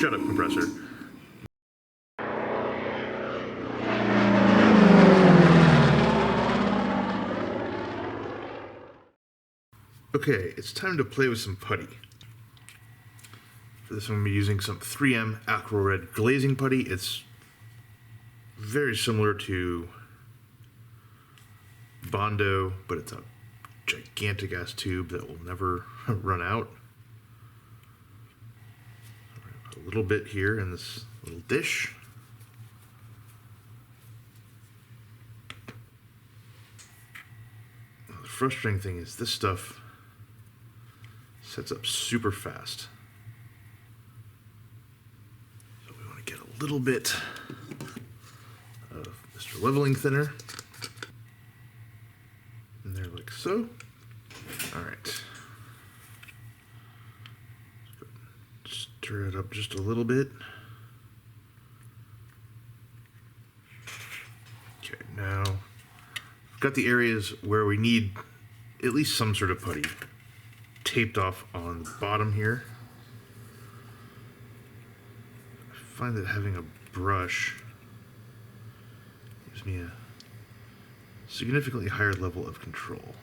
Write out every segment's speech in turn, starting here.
Shut up, compressor. Okay, it's time to play with some putty. For this one, I'm going to be using some 3M Accra Red glazing putty. It's very similar to Bondo, but it's a gigantic ass tube that will never run out. A little bit here in this little dish. The frustrating thing is this stuff sets up super fast. So we want to get a little bit of Mr. Leveling Thinner in there like so. All right. Stir it up just a little bit. Okay, now I've got the areas where we need at least some sort of putty taped off on the bottom here. I find that having a brush gives me a significantly higher level of control.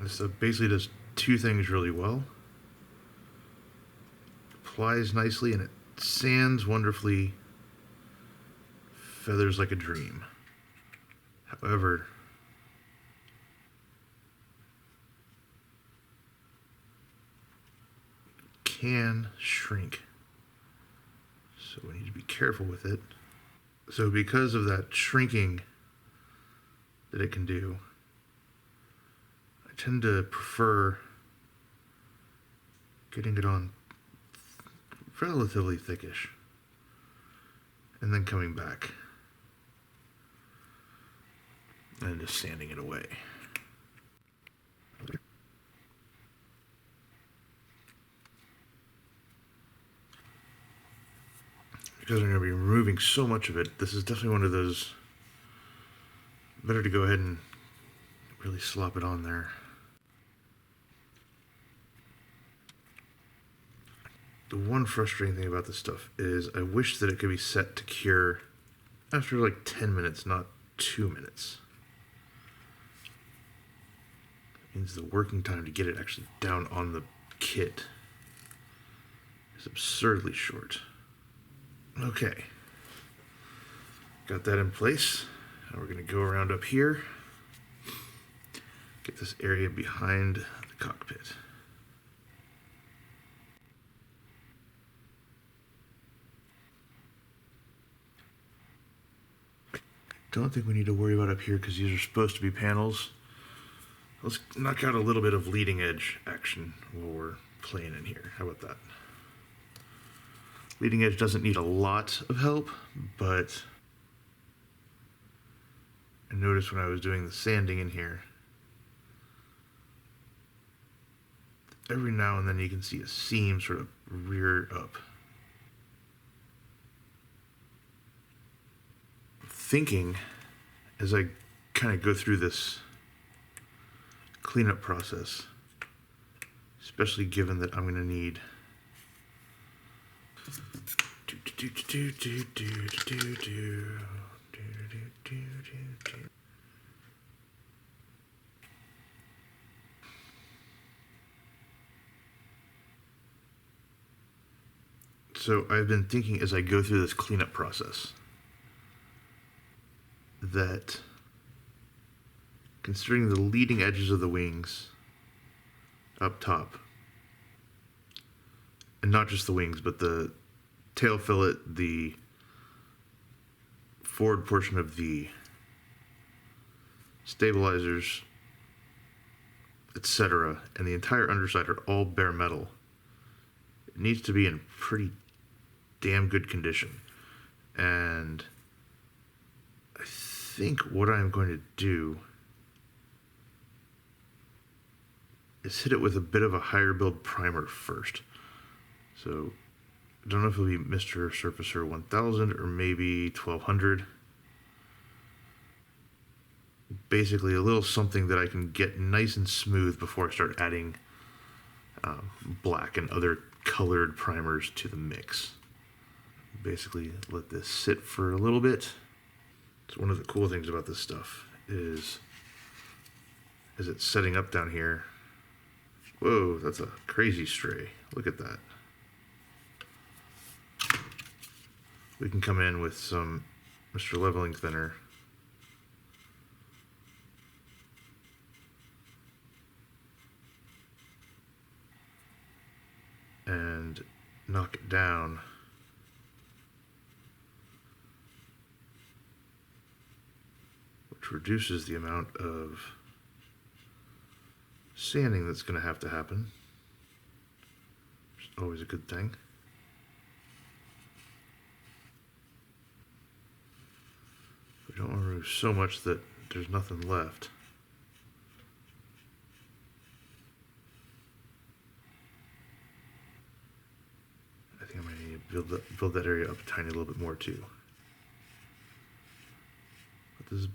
This basically does two things really well. Applies nicely and it sands wonderfully, feathers like a dream. However, can shrink. So we need to be careful with it. So because of that shrinking that it can do, I tend to prefer getting it on relatively thickish and then coming back and just sanding it away. Because I'm going to be removing so much of it, this is definitely one of those, better to go ahead and really slop it on there. The one frustrating thing about this stuff is I wish that it could be set to cure after like 10 minutes, not 2 minutes. That means the working time to get it actually down on the kit is absurdly short. Okay, got that in place. Now we're going to go around up here, get this area behind the cockpit. Don't think we need to worry about up here because these are supposed to be panels. Let's knock out a little bit of leading edge action while we're playing in here. How about that? Leading edge doesn't need a lot of help, but I noticed when I was doing the sanding in here, every now and then you can see a seam sort of rear up. Thinking as I kind of go through this cleanup process, especially given that I'm going to need So I've been thinking as I go through this cleanup process that considering the leading edges of the wings up top, and not just the wings, but the tail fillet, the forward portion of the stabilizers, etc., and the entire underside are all bare metal, it needs to be in pretty damn good condition. And I think what I'm going to do is hit it with a bit of a higher build primer first. So I don't know if it'll be Mr. Surfacer 1000 or maybe 1200. Basically a little something that I can get nice and smooth before I start adding black and other colored primers to the mix. Basically let this sit for a little bit. So one of the cool things about this stuff is as it's setting up down here. Whoa, that's a crazy stray. Look at that. We can come in with some Mr. Leveling Thinner. And knock it down. Which reduces the amount of sanding that's going to have to happen. Which is always a good thing. We don't want to remove so much that there's nothing left. I think I might need to build that area up a tiny little bit more too. But this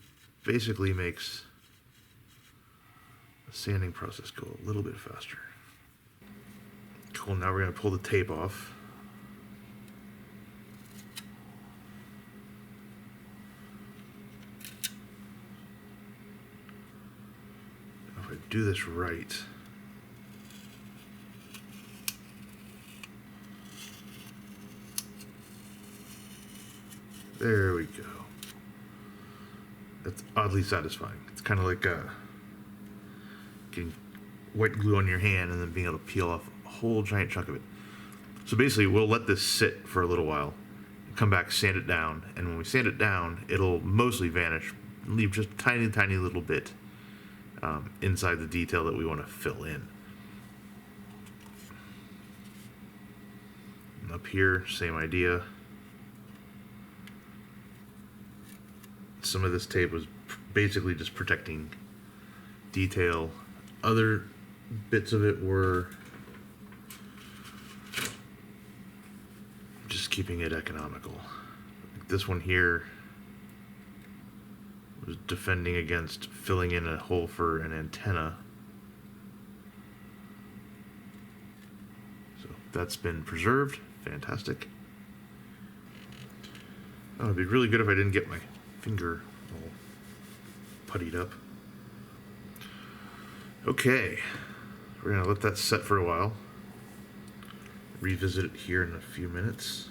basically makes the sanding process go a little bit faster. Cool, now we're going to pull the tape off. If I do this right, there we go. That's oddly satisfying. It's kind of like getting white glue on your hand and then being able to peel off a whole giant chunk of it. So basically, we'll let this sit for a little while, come back, sand it down, and when we sand it down, it'll mostly vanish, leave just a tiny, tiny little bit inside the detail that we want to fill in. And up here, same idea. Some of this tape was basically just protecting detail. Other bits of it were just keeping it economical. This one here was defending against filling in a hole for an antenna. So that's been preserved. Fantastic. Oh, it'd be really good if I didn't get my finger all puttied up. Okay, we're gonna let that set for a while. Revisit it here in a few minutes.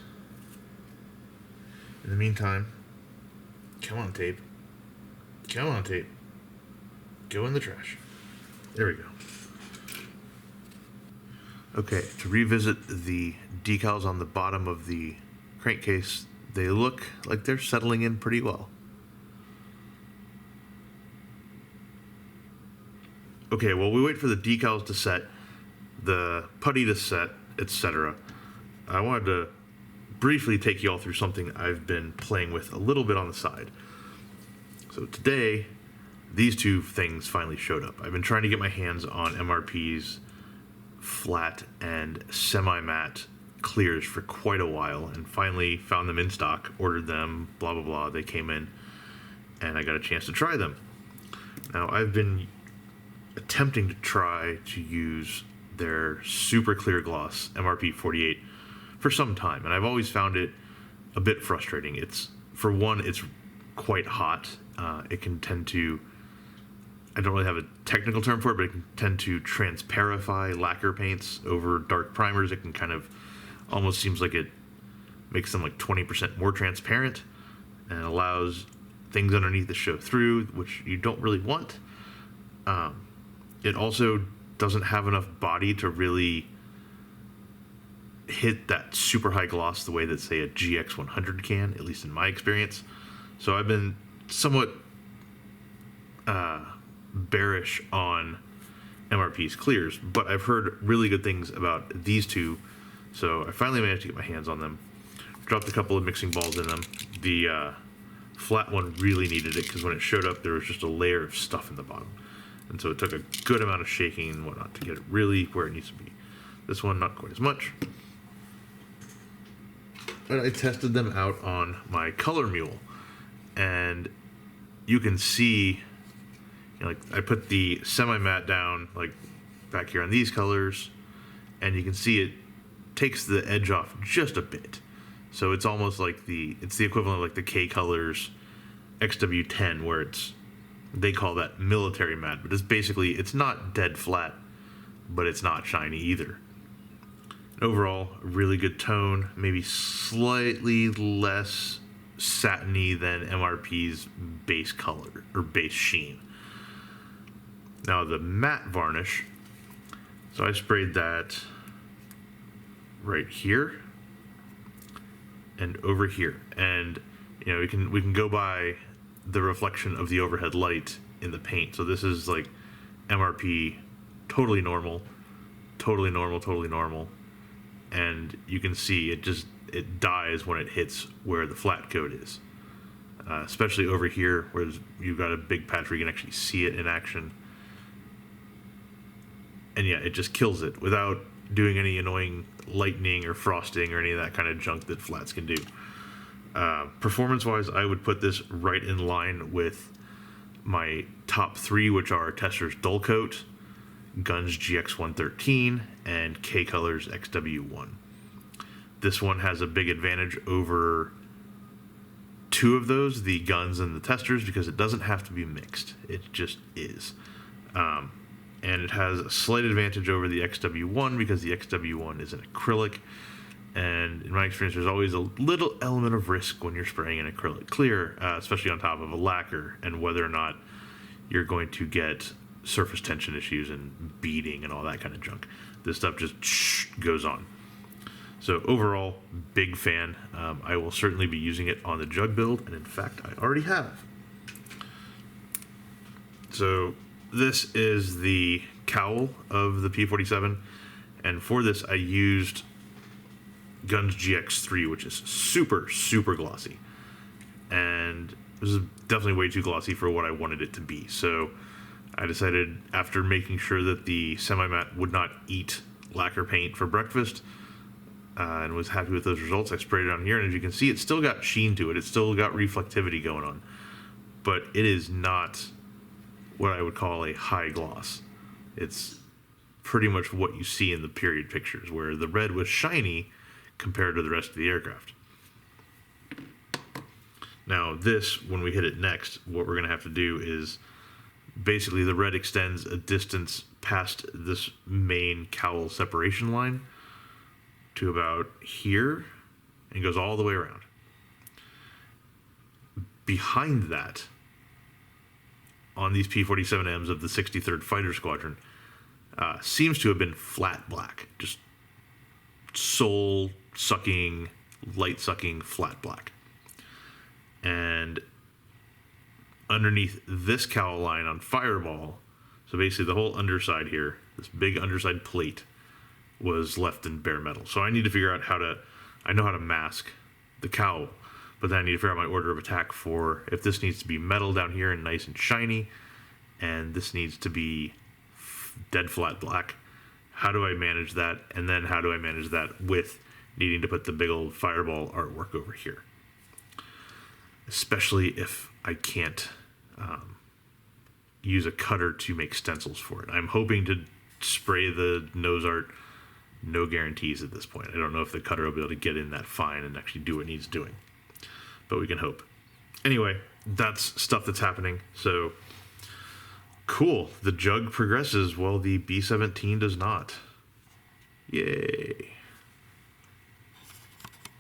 In the meantime, come on tape. Come on tape. Go in the trash. There we go. Okay, to revisit the decals on the bottom of the crankcase, they look like they're settling in pretty well. Okay, while we wait for the decals to set, the putty to set, etc., I wanted to briefly take you all through something I've been playing with a little bit on the side. So today, these two things finally showed up. I've been trying to get my hands on MRP's flat and semi-matte clears for quite a while, and finally found them in stock, ordered them, blah, blah, blah. They came in, and I got a chance to try them. Now, I've been attempting to try to use their super clear gloss MRP 48 for some time, and I've always found it a bit frustrating. It's, for one, it's quite hot. It can tend to, I don't really have a technical term for it, but it can tend to transparify lacquer paints over dark primers. It can kind of almost seems like it makes them like 20% more transparent and allows things underneath to show through, which you don't really want. It also doesn't have enough body to really hit that super high gloss the way that, say, a GX100 can, at least in my experience. So I've been somewhat bearish on MRP's clears, but I've heard really good things about these two, so I finally managed to get my hands on them. Dropped a couple of mixing balls in them. The flat one really needed it because when it showed up, there was just a layer of stuff in the bottom. And so it took a good amount of shaking and whatnot to get it really where it needs to be. This one, not quite as much. But I tested them out on my color mule, and you can see, you know, like I put the semi-matte down like back here on these colors, and you can see it takes the edge off just a bit. So it's almost like it's the equivalent of like the K Colors XW10, where they call that military matte, but it's not dead flat, but it's not shiny either. Overall, really good tone, maybe slightly less satiny than MRP's base color or base sheen. Now the matte varnish, so I sprayed that right here and over here, and you know we can go by the reflection of the overhead light in the paint. So this is like MRP, totally normal, totally normal, totally normal. And you can see it dies when it hits where the flat coat is, especially over here where you've got a big patch where you can actually see it in action. And yeah, it just kills it without doing any annoying lightning or frosting or any of that kind of junk that flats can do. Performance wise, I would put this right in line with my top three, which are Tesser's Dull Coat, Guns GX113, and K Colors XW1. This one has a big advantage over two of those, the Guns and the Testers, because it doesn't have to be mixed. It just is. And it has a slight advantage over the XW1 because the XW1 is an acrylic. And in my experience, there's always a little element of risk when you're spraying an acrylic clear, especially on top of a lacquer, and whether or not you're going to get surface tension issues and beading and all that kind of junk. This stuff just goes on. So overall, big fan. I will certainly be using it on the jug build, and in fact, I already have. So this is the cowl of the P-47, and for this I used Guns GX3, which is super, super glossy. And this is definitely way too glossy for what I wanted it to be. So I decided, after making sure that the semi-matte would not eat lacquer paint for breakfast, and was happy with those results, I sprayed it on here, and as you can see, it's still got sheen to it. It's still got reflectivity going on. But it is not what I would call a high gloss. It's pretty much what you see in the period pictures, where the red was shiny compared to the rest of the aircraft. Now this, when we hit it next, what we're going to have to do is basically the red extends a distance past this main cowl separation line to about here and goes all the way around. Behind that, on these P-47Ms of the 63rd Fighter Squadron, seems to have been flat black, just soul-sucking, light-sucking flat black. And underneath this cowl line on Fireball, so basically the whole underside here, this big underside plate, was left in bare metal. So I need to figure out I know how to mask the cowl, but then I need to figure out my order of attack for if this needs to be metal down here and nice and shiny, and this needs to be dead flat black. How do I manage that? And then how do I manage that with needing to put the big old Fireball artwork over here? Especially if I can't use a cutter to make stencils for it. I'm hoping to spray the nose art. No guarantees at this point. I don't know if the cutter will be able to get in that fine and actually do what it needs doing, but we can hope. Anyway, that's stuff that's happening. So cool. The jug progresses while the B-17 does not. Yay.